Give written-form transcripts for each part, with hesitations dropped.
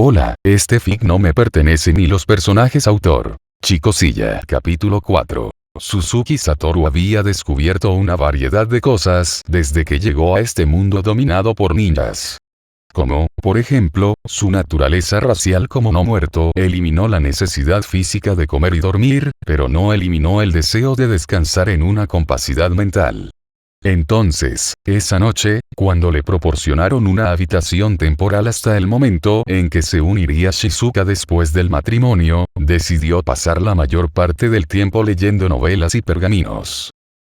Hola, este fic no me pertenece ni los personajes autor. Chicosilla. Capítulo 4. Suzuki Satoru había descubierto una variedad de cosas desde que llegó a este mundo dominado por ninjas. Como, por ejemplo, su naturaleza racial como no muerto eliminó la necesidad física de comer y dormir, pero no eliminó el deseo de descansar en una compacidad mental. Entonces, esa noche, cuando le proporcionaron una habitación temporal hasta el momento en que se uniría Shizuka después del matrimonio, decidió pasar la mayor parte del tiempo leyendo novelas y pergaminos.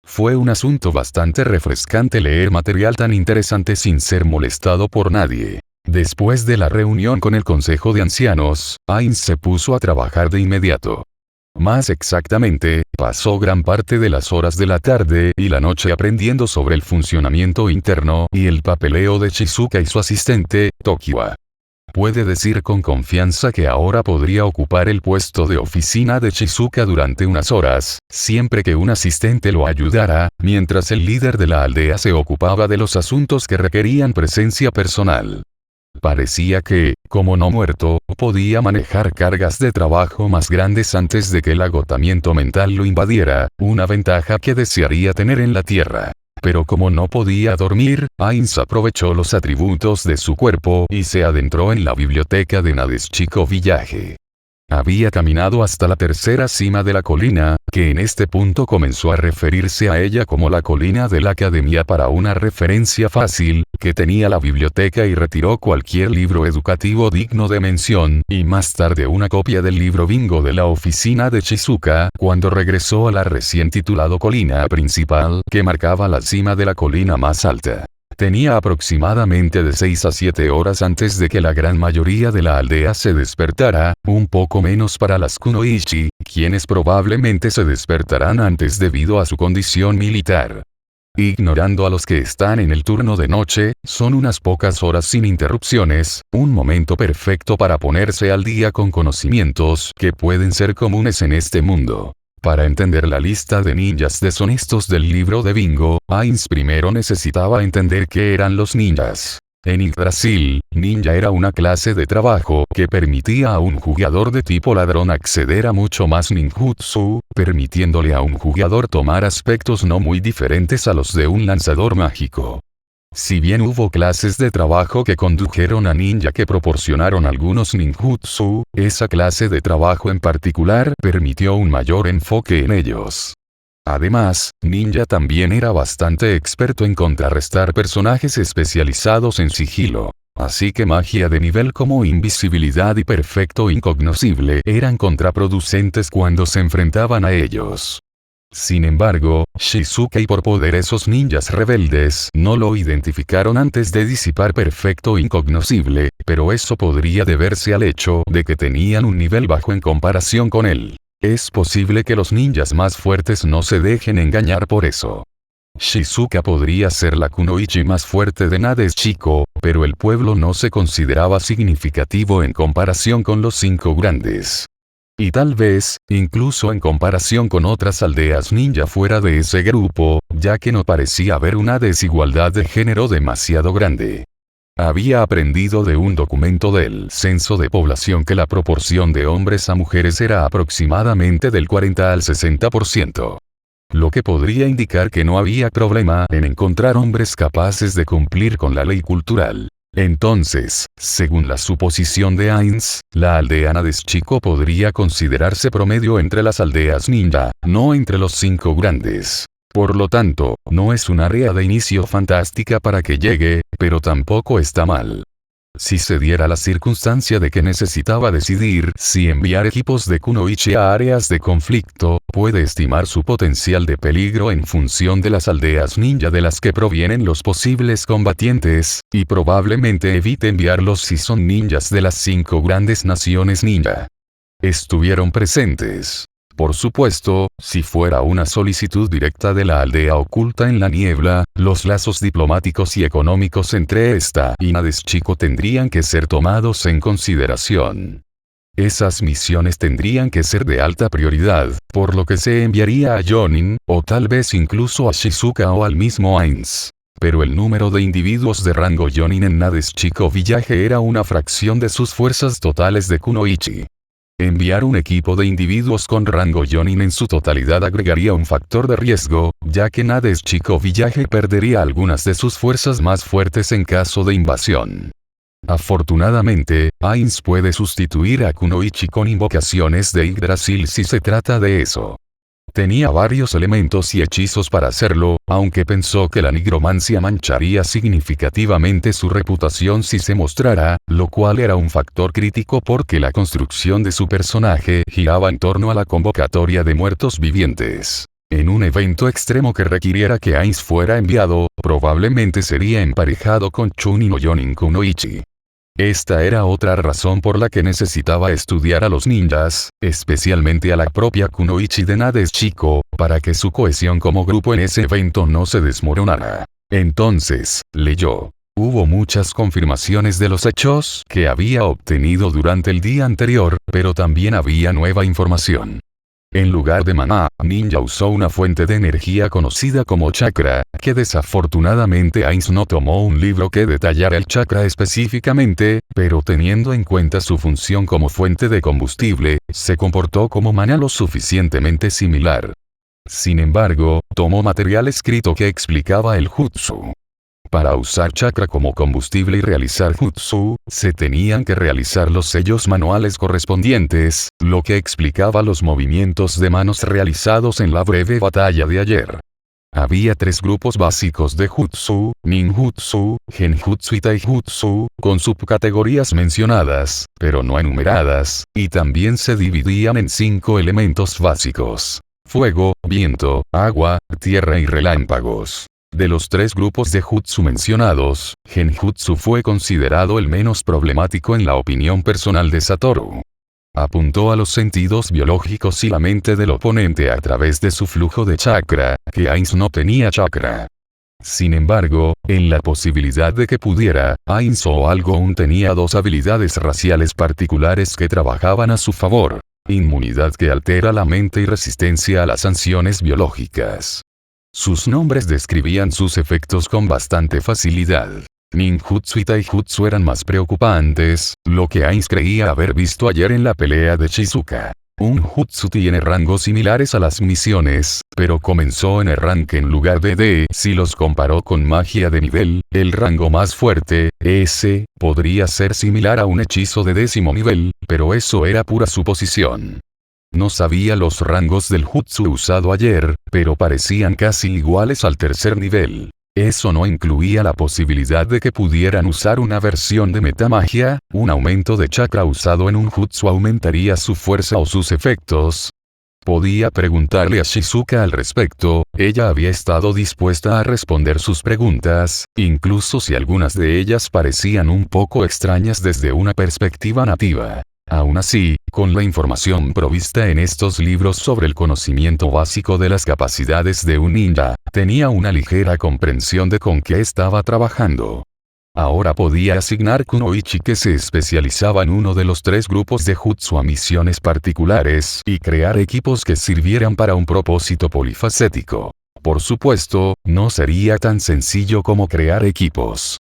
Fue un asunto bastante refrescante leer material tan interesante sin ser molestado por nadie. Después de la reunión con el Consejo de Ancianos, Ainz se puso a trabajar de inmediato. Más exactamente, pasó gran parte de las horas de la tarde y la noche aprendiendo sobre el funcionamiento interno y el papeleo de Shizuka y su asistente, Tokiwa. Puede decir con confianza que ahora podría ocupar el puesto de oficina de Shizuka durante unas horas, siempre que un asistente lo ayudara, mientras el líder de la aldea se ocupaba de los asuntos que requerían presencia personal. Parecía que, como no muerto, podía manejar cargas de trabajo más grandes antes de que el agotamiento mental lo invadiera, una ventaja que desearía tener en la Tierra. Pero como no podía dormir, Ainz aprovechó los atributos de su cuerpo y se adentró en la biblioteca de Nadeshiko Village. Había caminado hasta la tercera cima de la colina, que en este punto comenzó a referirse a ella como la colina de la academia para una referencia fácil, que tenía la biblioteca y retiró cualquier libro educativo digno de mención, y más tarde una copia del libro bingo de la oficina de Shizuka, cuando regresó a la recién titulado colina principal, que marcaba la cima de la colina más alta. Tenía aproximadamente de 6 a 7 horas antes de que la gran mayoría de la aldea se despertara, un poco menos para las kunoichi, quienes probablemente se despertarán antes debido a su condición militar. Ignorando a los que están en el turno de noche, son unas pocas horas sin interrupciones, un momento perfecto para ponerse al día con conocimientos que pueden ser comunes en este mundo. Para entender la lista de ninjas deshonestos del libro de bingo, Ainz primero necesitaba entender qué eran los ninjas. En Yggdrasil, ninja era una clase de trabajo que permitía a un jugador de tipo ladrón acceder a mucho más ninjutsu, permitiéndole a un jugador tomar aspectos no muy diferentes a los de un lanzador mágico. Si bien hubo clases de trabajo que condujeron a ninja que proporcionaron algunos ninjutsu, esa clase de trabajo en particular permitió un mayor enfoque en ellos. Además, ninja también era bastante experto en contrarrestar personajes especializados en sigilo. Así que magia de nivel como invisibilidad y perfecto incognoscible eran contraproducentes cuando se enfrentaban a ellos. Sin embargo, Shizuka y por poder esos ninjas rebeldes no lo identificaron antes de disipar perfecto incognoscible, pero eso podría deberse al hecho de que tenían un nivel bajo en comparación con él. Es posible que los ninjas más fuertes no se dejen engañar por eso. Shizuka podría ser la kunoichi más fuerte de Nadeshiko, pero el pueblo no se consideraba significativo en comparación con los 5 grandes. Y tal vez, incluso en comparación con otras aldeas ninja fuera de ese grupo, ya que no parecía haber una desigualdad de género demasiado grande. Había aprendido de un documento del censo de población que la proporción de hombres a mujeres era aproximadamente del 40 al 60%. Lo que podría indicar que no había problema en encontrar hombres capaces de cumplir con la ley cultural. Entonces, según la suposición de Ainz, la aldea Nadeshiko podría considerarse promedio entre las aldeas ninja, no entre los 5 grandes. Por lo tanto, no es un área de inicio fantástica para que llegue, pero tampoco está mal. Si se diera la circunstancia de que necesitaba decidir si enviar equipos de kunoichi a áreas de conflicto, puede estimar su potencial de peligro en función de las aldeas ninja de las que provienen los posibles combatientes, y probablemente evite enviarlos si son ninjas de las 5 grandes naciones ninja. Estuvieron presentes. Por supuesto, si fuera una solicitud directa de la aldea oculta en la niebla, los lazos diplomáticos y económicos entre esta y Nadeshiko tendrían que ser tomados en consideración. Esas misiones tendrían que ser de alta prioridad, por lo que se enviaría a Jonin, o tal vez incluso a Shizuka o al mismo Ainz. pero el número de individuos de rango Jonin en Nadeshiko Village era una fracción de sus fuerzas totales de Kunoichi. Enviar un equipo de individuos con rango Jonin en su totalidad agregaría un factor de riesgo, ya que Nadeshiko Village perdería algunas de sus fuerzas más fuertes en caso de invasión. Afortunadamente, Ainz puede sustituir a Kunoichi con invocaciones de Yggdrasil si se trata de eso. Tenía varios elementos y hechizos para hacerlo, aunque pensó que la nigromancia mancharía significativamente su reputación si se mostrara, lo cual era un factor crítico porque la construcción de su personaje giraba en torno a la convocatoria de muertos vivientes. En un evento extremo que requiriera que Ainz fuera enviado, probablemente sería emparejado con Chunin o Jonin Kunoichi. Esta era otra razón por la que necesitaba estudiar a los ninjas, especialmente a la propia Kunoichi de Nadeshiko, para que su cohesión como grupo en ese evento no se desmoronara. Entonces, leyó. Hubo muchas confirmaciones de los hechos que había obtenido durante el día anterior, pero también había nueva información. En lugar de maná, Ninja usó una fuente de energía conocida como chakra, que desafortunadamente Ainz no tomó un libro que detallara el chakra específicamente, pero teniendo en cuenta su función como fuente de combustible, se comportó como maná lo suficientemente similar. Sin embargo, tomó material escrito que explicaba el jutsu. Para usar chakra como combustible y realizar jutsu, se tenían que realizar los sellos manuales correspondientes, lo que explicaba los movimientos de manos realizados en la breve batalla de ayer. Había 3 grupos básicos de jutsu, ninjutsu, genjutsu y taijutsu, con subcategorías mencionadas, pero no enumeradas, y también se dividían en 5 elementos básicos: fuego, viento, agua, tierra y relámpagos. De los 3 grupos de jutsu mencionados, genjutsu fue considerado el menos problemático en la opinión personal de Satoru. Apuntó a los sentidos biológicos y la mente del oponente a través de su flujo de chakra, que Ainz no tenía chakra. Sin embargo, en la posibilidad de que pudiera, Ainz o algo aún tenía 2 habilidades raciales particulares que trabajaban a su favor: inmunidad que altera la mente y resistencia a las sanciones biológicas. Sus nombres describían sus efectos con bastante facilidad. Ninjutsu y taijutsu eran más preocupantes, lo que Ainz creía haber visto ayer en la pelea de Shizuka. Un jutsu tiene rangos similares a las misiones, pero comenzó en el rank en lugar de D. Si los comparó con magia de nivel, el rango más fuerte, S, podría ser similar a un hechizo de 10º nivel, pero eso era pura suposición. No sabía los rangos del jutsu usado ayer, pero parecían casi iguales al 3er nivel. Eso no incluía la posibilidad de que pudieran usar una versión de metamagia. Un aumento de chakra usado en un jutsu aumentaría su fuerza o sus efectos. Podía preguntarle a Shizuka al respecto, ella había estado dispuesta a responder sus preguntas, incluso si algunas de ellas parecían un poco extrañas desde una perspectiva nativa. Aún así, con la información provista en estos libros sobre el conocimiento básico de las capacidades de un ninja, tenía una ligera comprensión de con qué estaba trabajando. Ahora podía asignar Kunoichi, que se especializaba en uno de los 3 grupos de jutsu, a misiones particulares y crear equipos que sirvieran para un propósito polifacético. Por supuesto, no sería tan sencillo como crear equipos.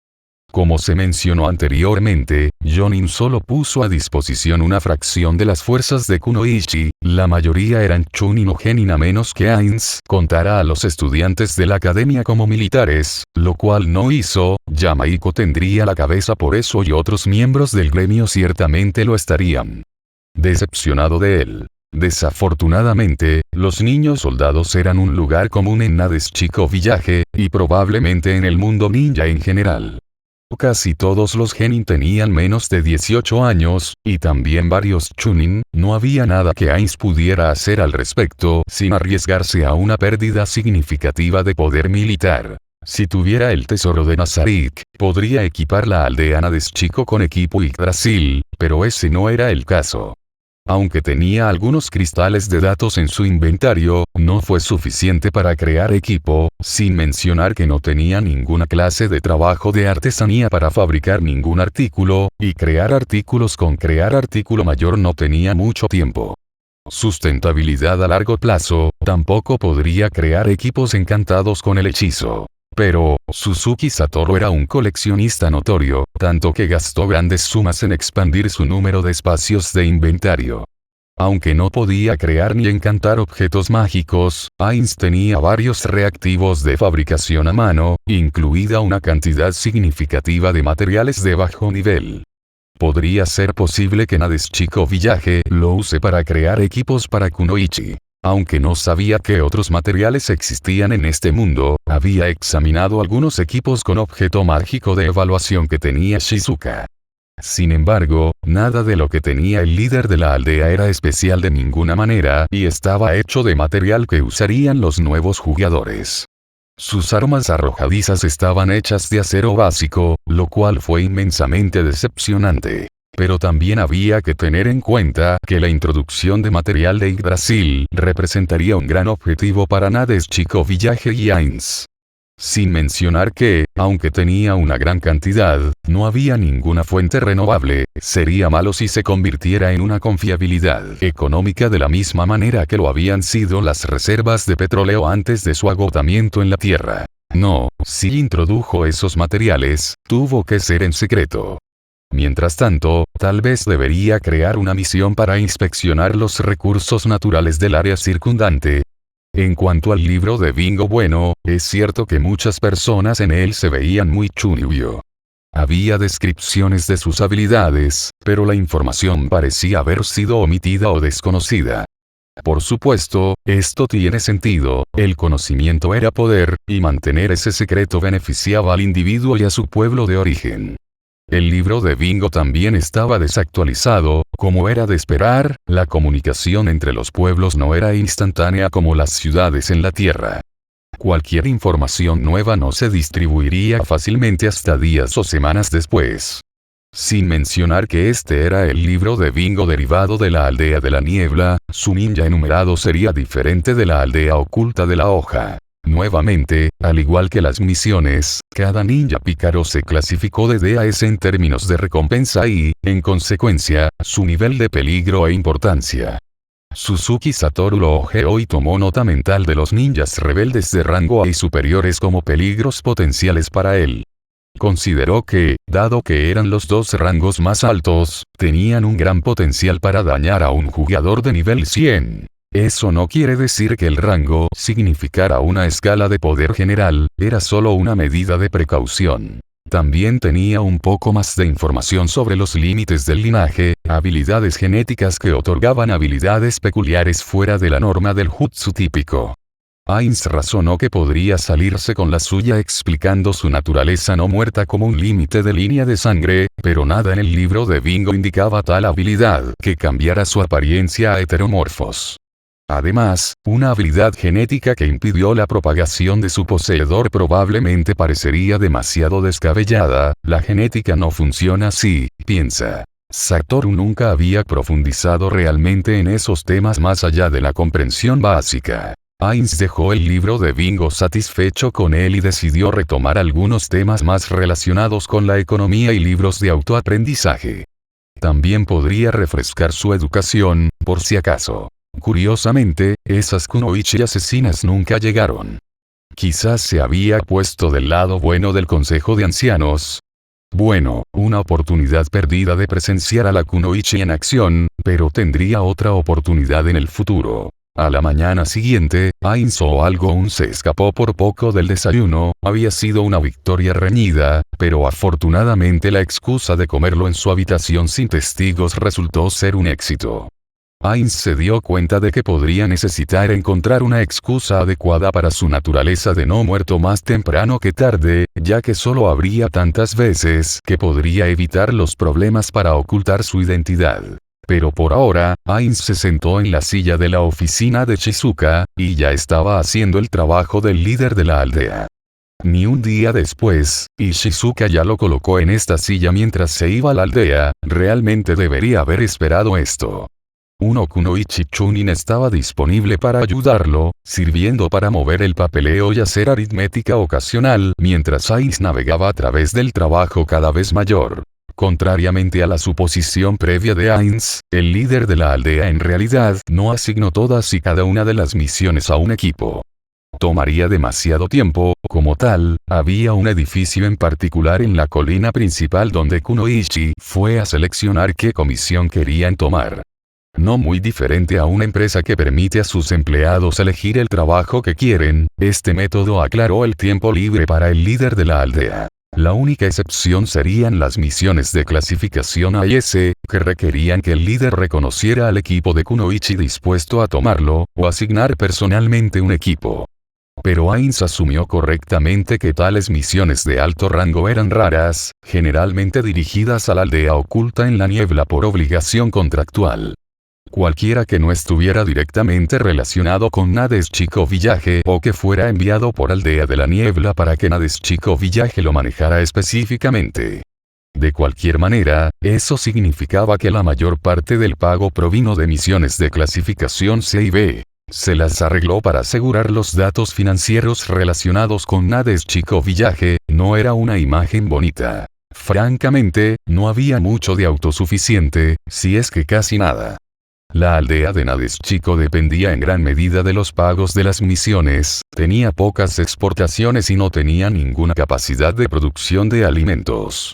Como se mencionó anteriormente, Jonin solo puso a disposición una fracción de las fuerzas de Kunoichi, la mayoría eran Chunin o Genin a menos que Ainz contara a los estudiantes de la academia como militares, lo cual no hizo. Yamaiko tendría la cabeza por eso y otros miembros del gremio ciertamente lo estarían. Decepcionado de él. Desafortunadamente, los niños soldados eran un lugar común en Nadeshiko Village, y probablemente en el mundo ninja en general. Casi todos los genin tenían menos de 18 años, y también varios chunin. No había nada que Ainz pudiera hacer al respecto sin arriesgarse a una pérdida significativa de poder militar. Si tuviera el tesoro de Nazarik, podría equipar la aldea Nadeshiko con equipo Yggdrasil, pero ese no era el caso. Aunque tenía algunos cristales de datos en su inventario, no fue suficiente para crear equipo, sin mencionar que no tenía ninguna clase de trabajo de artesanía para fabricar ningún artículo, y crear artículos con crear artículo mayor no tenía mucho tiempo. Sustentabilidad a largo plazo, tampoco podría crear equipos encantados con el hechizo. Pero, Suzuki Satoru era un coleccionista notorio, tanto que gastó grandes sumas en expandir su número de espacios de inventario. Aunque no podía crear ni encantar objetos mágicos, Ainz tenía varios reactivos de fabricación a mano, incluida una cantidad significativa de materiales de bajo nivel. Podría ser posible que Nadeshiko Village lo use para crear equipos para Kunoichi. Aunque no sabía qué otros materiales existían en este mundo, había examinado algunos equipos con objeto mágico de evaluación que tenía Shizuka. Sin embargo, nada de lo que tenía el líder de la aldea era especial de ninguna manera y estaba hecho de material que usarían los nuevos jugadores. Sus armas arrojadizas estaban hechas de acero básico, lo cual fue inmensamente decepcionante. Pero también había que tener en cuenta que la introducción de material de Yggdrasil representaría un gran objetivo para Nadeshiko Village y Ainz. Sin mencionar que, aunque tenía una gran cantidad, no había ninguna fuente renovable, sería malo si se convirtiera en una confiabilidad económica de la misma manera que lo habían sido las reservas de petróleo antes de su agotamiento en la Tierra. No, si introdujo esos materiales, tuvo que ser en secreto. Mientras tanto, tal vez debería crear una misión para inspeccionar los recursos naturales del área circundante. En cuanto al libro de Bingo bueno, es cierto que muchas personas en él se veían muy chunibyo. Había descripciones de sus habilidades, pero la información parecía haber sido omitida o desconocida. Por supuesto, esto tiene sentido, el conocimiento era poder, y mantener ese secreto beneficiaba al individuo y a su pueblo de origen. El libro de Bingo también estaba desactualizado, como era de esperar, la comunicación entre los pueblos no era instantánea como las ciudades en la Tierra. Cualquier información nueva no se distribuiría fácilmente hasta días o semanas después. Sin mencionar que este era el libro de Bingo derivado de la aldea de la niebla, su ninja enumerado sería diferente de la aldea oculta de la hoja. Nuevamente, al igual que las misiones, cada ninja pícaro se clasificó de D a S en términos de recompensa y, en consecuencia, su nivel de peligro e importancia. Suzuki Satoru lo ojeó y tomó nota mental de los ninjas rebeldes de rango A y superiores como peligros potenciales para él. Consideró que, dado que eran los dos rangos más altos, tenían un gran potencial para dañar a un jugador de nivel 100. Eso no quiere decir que el rango significara una escala de poder general, era solo una medida de precaución. También tenía un poco más de información sobre los límites del linaje, habilidades genéticas que otorgaban habilidades peculiares fuera de la norma del jutsu típico. Ainz razonó que podría salirse con la suya explicando su naturaleza no muerta como un límite de línea de sangre, pero nada en el libro de Bingo indicaba tal habilidad que cambiara su apariencia a heteromorfos. Además, una habilidad genética que impidió la propagación de su poseedor probablemente parecería demasiado descabellada, la genética no funciona así, piensa. Satoru nunca había profundizado realmente en esos temas más allá de la comprensión básica. Ainz dejó el libro de Bingo satisfecho con él y decidió retomar algunos temas más relacionados con la economía y libros de autoaprendizaje. También podría refrescar su educación, por si acaso. Curiosamente, esas kunoichi asesinas nunca llegaron. Quizás se había puesto del lado bueno del consejo de ancianos. Bueno, una oportunidad perdida de presenciar a la kunoichi en acción, pero tendría otra oportunidad en el futuro. A la mañana siguiente, Ainz o algo aún se escapó por poco del desayuno, había sido una victoria reñida, pero afortunadamente la excusa de comerlo en su habitación sin testigos resultó ser un éxito. Ainz se dio cuenta de que podría necesitar encontrar una excusa adecuada para su naturaleza de no muerto más temprano que tarde, ya que solo habría tantas veces que podría evitar los problemas para ocultar su identidad. Pero por ahora, Ainz se sentó en la silla de la oficina de Shizuka, y ya estaba haciendo el trabajo del líder de la aldea. Ni un día después, y Shizuka ya lo colocó en esta silla mientras se iba a la aldea, realmente debería haber esperado esto. Un kunoichi chunin estaba disponible para ayudarlo, sirviendo para mover el papeleo y hacer aritmética ocasional mientras Ainz navegaba a través del trabajo cada vez mayor. Contrariamente a la suposición previa de Ainz, el líder de la aldea en realidad no asignó todas y cada una de las misiones a un equipo. tomaría demasiado tiempo. Como tal, había un edificio en particular en la colina principal donde Kunoichi fue a seleccionar qué comisión querían tomar. No muy diferente a una empresa que permite a sus empleados elegir el trabajo que quieren, este método aclaró el tiempo libre para el líder de la aldea. La única excepción serían las misiones de clasificación A y S, que requerían que el líder reconociera al equipo de Kunoichi dispuesto a tomarlo, o asignar personalmente un equipo. Pero Ainz asumió correctamente que tales misiones de alto rango eran raras, generalmente dirigidas a la aldea oculta en la niebla por obligación contractual. Cualquiera que no estuviera directamente relacionado con Nadeshiko Village o que fuera enviado por Aldea de la Niebla para que Nadeshiko Village lo manejara específicamente. De cualquier manera, eso significaba que la mayor parte del pago provino de misiones de clasificación C y B. Se las arregló para asegurar los datos financieros relacionados con Nadeshiko Village, no era una imagen bonita. Francamente, no había mucho de autosuficiente, si es que casi nada. La aldea de Nadeshiko dependía en gran medida de los pagos de las misiones, tenía pocas exportaciones y no tenía ninguna capacidad de producción de alimentos.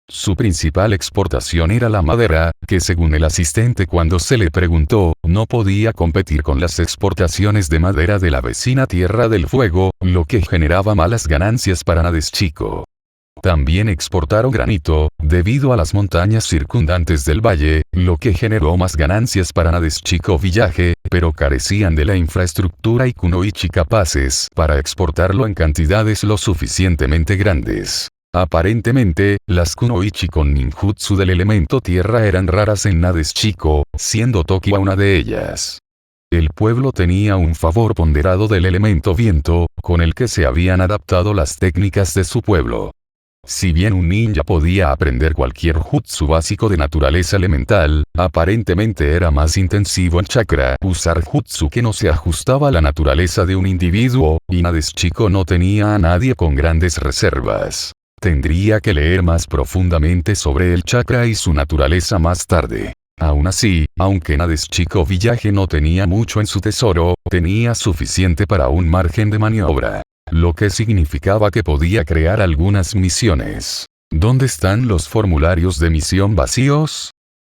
Su principal exportación era la madera, que según el asistente cuando se le preguntó, no podía competir con las exportaciones de madera de la vecina Tierra del Fuego, lo que generaba malas ganancias para Nadeshiko. También exportaron granito, debido a las montañas circundantes del valle, lo que generó más ganancias para Nadeshiko Village, pero carecían de la infraestructura y Kunoichi capaces para exportarlo en cantidades lo suficientemente grandes. Aparentemente, las Kunoichi con ninjutsu del elemento tierra eran raras en Nadeshiko, siendo Tokia una de ellas. El pueblo tenía un favor ponderado del elemento viento, con el que se habían adaptado las técnicas de su pueblo. Si bien un ninja podía aprender cualquier jutsu básico de naturaleza elemental, aparentemente era más intensivo en chakra usar jutsu que no se ajustaba a la naturaleza de un individuo, y Nadeshiko no tenía a nadie con grandes reservas. Tendría que leer más profundamente sobre el chakra y su naturaleza más tarde. Aún así, aunque Nadeshiko Village no tenía mucho en su tesoro, tenía suficiente para un margen de maniobra. Lo que significaba que podía crear algunas misiones. ¿Dónde están los formularios de misión vacíos?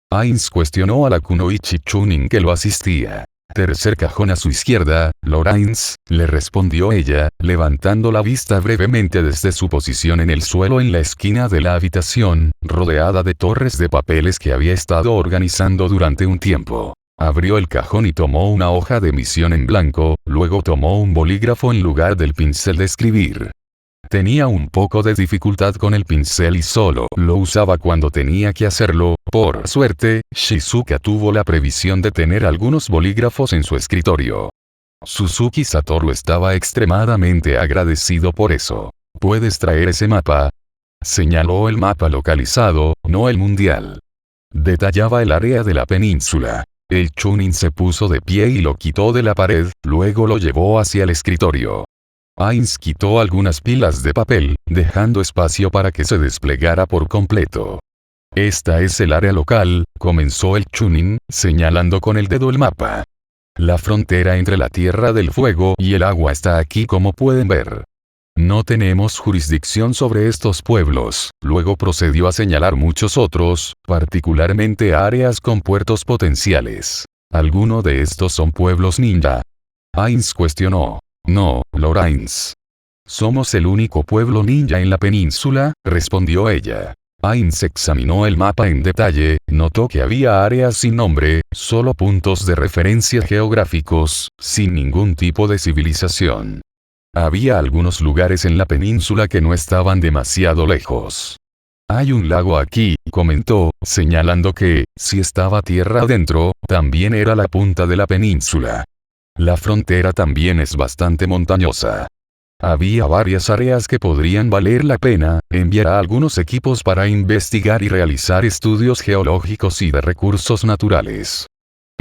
Ainz cuestionó a la Kunoichi Chunin que lo asistía. Tercer cajón a su izquierda, Lorains, le respondió ella, levantando la vista brevemente desde su posición en el suelo en la esquina de la habitación, rodeada de torres de papeles que había estado organizando durante un tiempo. Abrió el cajón y tomó una hoja de misión en blanco, luego tomó un bolígrafo en lugar del pincel de escribir. Tenía un poco de dificultad con el pincel y solo lo usaba cuando tenía que hacerlo. Por suerte, Shizuka tuvo la previsión de tener algunos bolígrafos en su escritorio. Suzuki Satoru estaba extremadamente agradecido por eso. ¿Puedes traer ese mapa? Señaló el mapa localizado, no el mundial. Detallaba el área de la península. El Chunin se puso de pie y lo quitó de la pared, luego lo llevó hacia el escritorio. Ainz quitó algunas pilas de papel, dejando espacio para que se desplegara por completo. Esta es el área local, comenzó el Chunin, señalando con el dedo el mapa. La frontera entre la Tierra del Fuego y el agua está aquí como pueden ver. No tenemos jurisdicción sobre estos pueblos. Luego procedió a señalar muchos otros, particularmente áreas con puertos potenciales. ¿Alguno de estos son pueblos ninja? Ainz cuestionó. No, Lorains. Somos el único pueblo ninja en la península, respondió ella. Ainz examinó el mapa en detalle, notó que había áreas sin nombre, solo puntos de referencia geográficos, sin ningún tipo de civilización. Había algunos lugares en la península que no estaban demasiado lejos. Hay un lago aquí, comentó, señalando que, si estaba tierra adentro, también era la punta de la península. La frontera también es bastante montañosa. Había varias áreas que podrían valer la pena, enviar a algunos equipos para investigar y realizar estudios geológicos y de recursos naturales.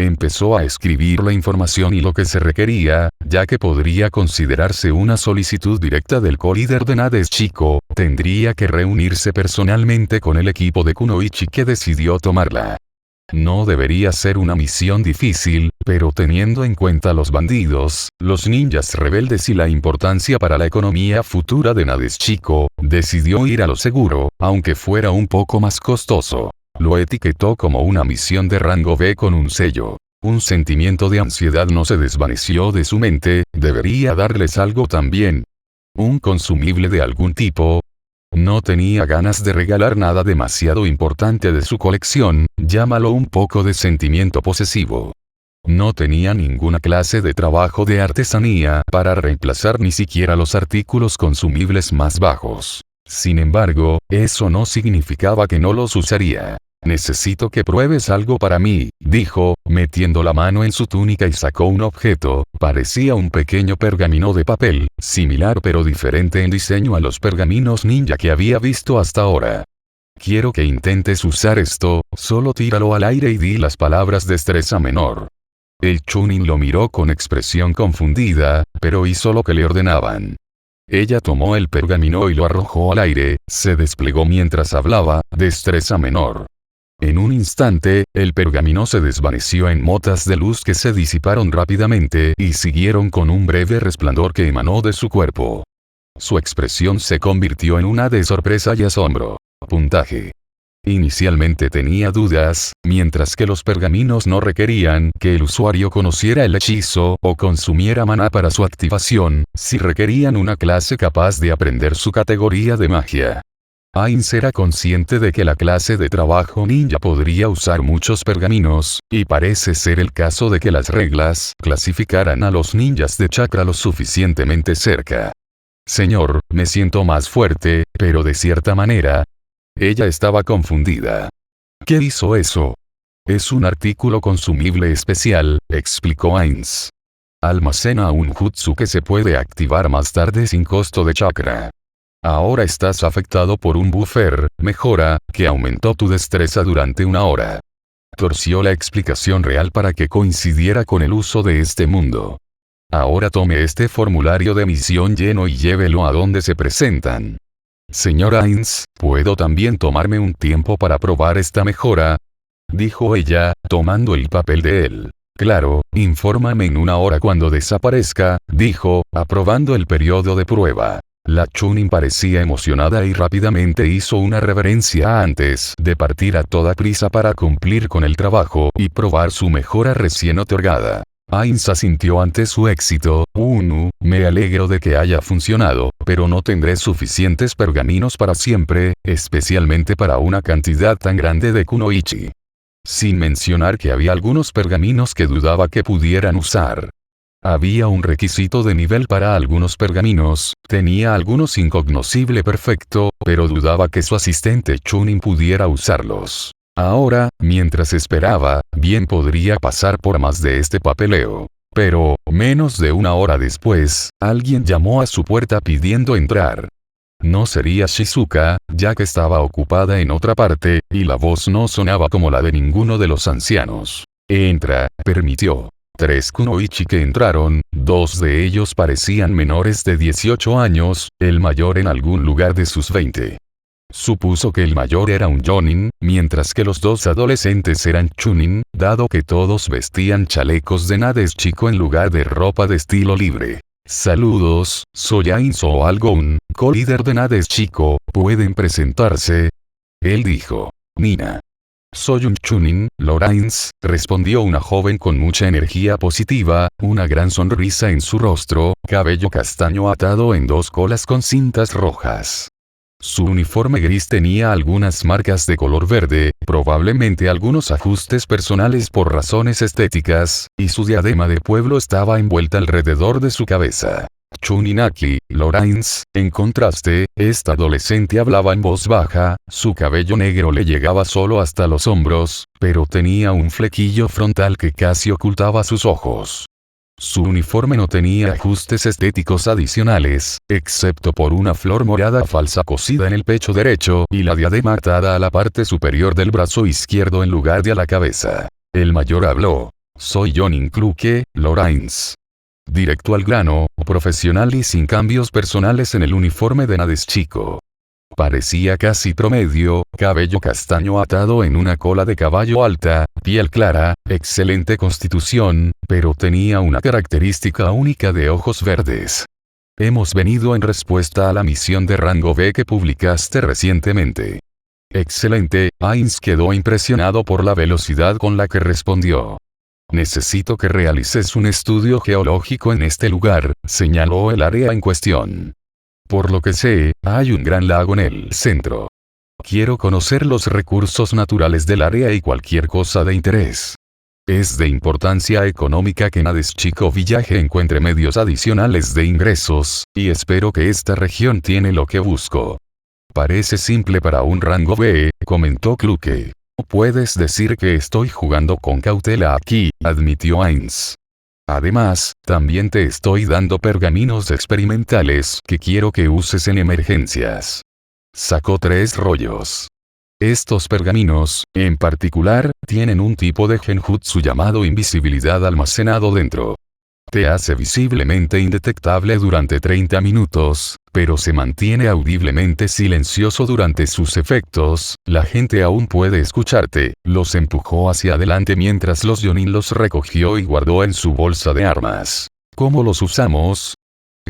Empezó a escribir la información y lo que se requería, ya que podría considerarse una solicitud directa del co-líder de Nadeshiko, tendría que reunirse personalmente con el equipo de Kunoichi que decidió tomarla. No debería ser una misión difícil, pero teniendo en cuenta los bandidos, los ninjas rebeldes y la importancia para la economía futura de Nadeshiko, decidió ir a lo seguro, aunque fuera un poco más costoso. Lo etiquetó como una misión de rango B con un sello. Un sentimiento de ansiedad no se desvaneció de su mente, debería darles algo también. Un consumible de algún tipo. No tenía ganas de regalar nada demasiado importante de su colección, llámalo un poco de sentimiento posesivo. No tenía ninguna clase de trabajo de artesanía para reemplazar ni siquiera los artículos consumibles más bajos. Sin embargo, eso no significaba que no los usaría. Necesito que pruebes algo para mí, dijo, metiendo la mano en su túnica y sacó un objeto, parecía un pequeño pergamino de papel, similar pero diferente en diseño a los pergaminos ninja que había visto hasta ahora. Quiero que intentes usar esto, solo tíralo al aire y di las palabras destreza menor. El Chunin lo miró con expresión confundida, pero hizo lo que le ordenaban. Ella tomó el pergamino y lo arrojó al aire, se desplegó mientras hablaba, destreza menor. En un instante, el pergamino se desvaneció en motas de luz que se disiparon rápidamente y siguieron con un breve resplandor que emanó de su cuerpo. Su expresión se convirtió en una de sorpresa y asombro. Puntaje. Inicialmente tenía dudas, mientras que los pergaminos no requerían que el usuario conociera el hechizo o consumiera maná para su activación, si requerían una clase capaz de aprender su categoría de magia. Ainz era consciente de que la clase de trabajo ninja podría usar muchos pergaminos, y parece ser el caso de que las reglas clasificaran a los ninjas de chakra lo suficientemente cerca. Señor, me siento más fuerte, pero de cierta manera. Ella estaba confundida. ¿Qué hizo eso? Es un artículo consumible especial, explicó Ainz. Almacena un jutsu que se puede activar más tarde sin costo de chakra. Ahora estás afectado por un buffer, mejora, que aumentó tu destreza durante una hora. Torció la explicación real para que coincidiera con el uso de este mundo. Ahora tome este formulario de misión lleno y llévelo a donde se presentan. Señor Ainz, ¿puedo también tomarme un tiempo para probar esta mejora? Dijo ella, tomando el papel de él. Claro, infórmame en una hora cuando desaparezca, dijo, aprobando el periodo de prueba. La Chunin parecía emocionada y rápidamente hizo una reverencia antes de partir a toda prisa para cumplir con el trabajo y probar su mejora recién otorgada. Ainz asintió ante su éxito. Me alegro de que haya funcionado, pero no tendré suficientes pergaminos para siempre, especialmente para una cantidad tan grande de kunoichi. Sin mencionar que había algunos pergaminos que dudaba que pudieran usar. Había un requisito de nivel para algunos pergaminos, tenía algunos incognoscible perfecto, pero dudaba que su asistente Chunin pudiera usarlos. Ahora, mientras esperaba, bien podría pasar por más de este papeleo. Pero, menos de una hora después, alguien llamó a su puerta pidiendo entrar. No sería Shizuka, ya que estaba ocupada en otra parte, y la voz no sonaba como la de ninguno de los ancianos. Entra, permitió. 3 kunoichi que entraron, 2 de ellos parecían menores de 18 años, el mayor en algún lugar de sus 20. Supuso que el mayor era un jonin, mientras que los 2 adolescentes eran chunin, dado que todos vestían chalecos de Nadeshiko en lugar de ropa de estilo libre. Saludos, soy Ainz Algon, co-líder de Nadeshiko, ¿pueden presentarse? Él dijo. Nina. Soy un chunin, Lord Ainz, respondió una joven con mucha energía positiva, una gran sonrisa en su rostro, cabello castaño atado en 2 colas con cintas rojas. Su uniforme gris tenía algunas marcas de color verde, probablemente algunos ajustes personales por razones estéticas, y su diadema de pueblo estaba envuelta alrededor de su cabeza. Chuninaki, Lord Ainz, en contraste, esta adolescente hablaba en voz baja, su cabello negro le llegaba solo hasta los hombros, pero tenía un flequillo frontal que casi ocultaba sus ojos. Su uniforme no tenía ajustes estéticos adicionales, excepto por una flor morada falsa cosida en el pecho derecho y la diadema atada a la parte superior del brazo izquierdo en lugar de a la cabeza. El mayor habló. Soy Jonin Kluke, Lord Ainz. Directo al grano, profesional y sin cambios personales en el uniforme de Nadeshiko. Parecía casi promedio, cabello castaño atado en una cola de caballo alta, piel clara, excelente constitución, pero tenía una característica única de ojos verdes. Hemos venido en respuesta a la misión de rango B que publicaste recientemente. Excelente, Ainz quedó impresionado por la velocidad con la que respondió. Necesito que realices un estudio geológico en este lugar, señaló el área en cuestión. Por lo que sé, hay un gran lago en el centro. Quiero conocer los recursos naturales del área y cualquier cosa de interés. Es de importancia económica que Nadeshiko Village encuentre medios adicionales de ingresos, y espero que esta región tiene lo que busco. Parece simple para un rango B, comentó Kluke. Puedes decir que estoy jugando con cautela aquí, admitió Ainz. Además, también te estoy dando pergaminos experimentales que quiero que uses en emergencias. Sacó 3 rollos. Estos pergaminos, en particular, tienen un tipo de genjutsu llamado invisibilidad almacenado dentro. Te hace visiblemente indetectable durante 30 minutos, pero se mantiene audiblemente silencioso durante sus efectos, la gente aún puede escucharte. Los empujó hacia adelante mientras los Jonin los recogió y guardó en su bolsa de armas. ¿Cómo los usamos?,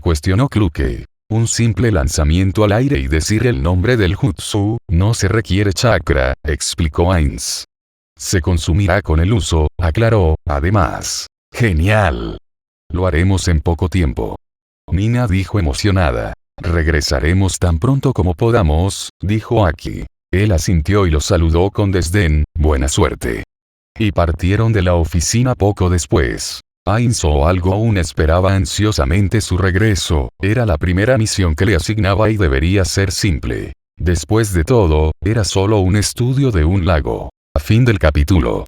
cuestionó Kluke. Un simple lanzamiento al aire y decir el nombre del jutsu, no se requiere chakra, explicó Ainz. Se consumirá con el uso, aclaró, además. Genial. Lo haremos en poco tiempo. Nina dijo emocionada. Regresaremos tan pronto como podamos, dijo Aki. Él asintió y lo saludó con desdén, buena suerte. Y partieron de la oficina poco después. Ainz o algo aún esperaba ansiosamente su regreso, era la primera misión que le asignaba y debería ser simple. Después de todo, era solo un estudio de un lago. A fin del capítulo.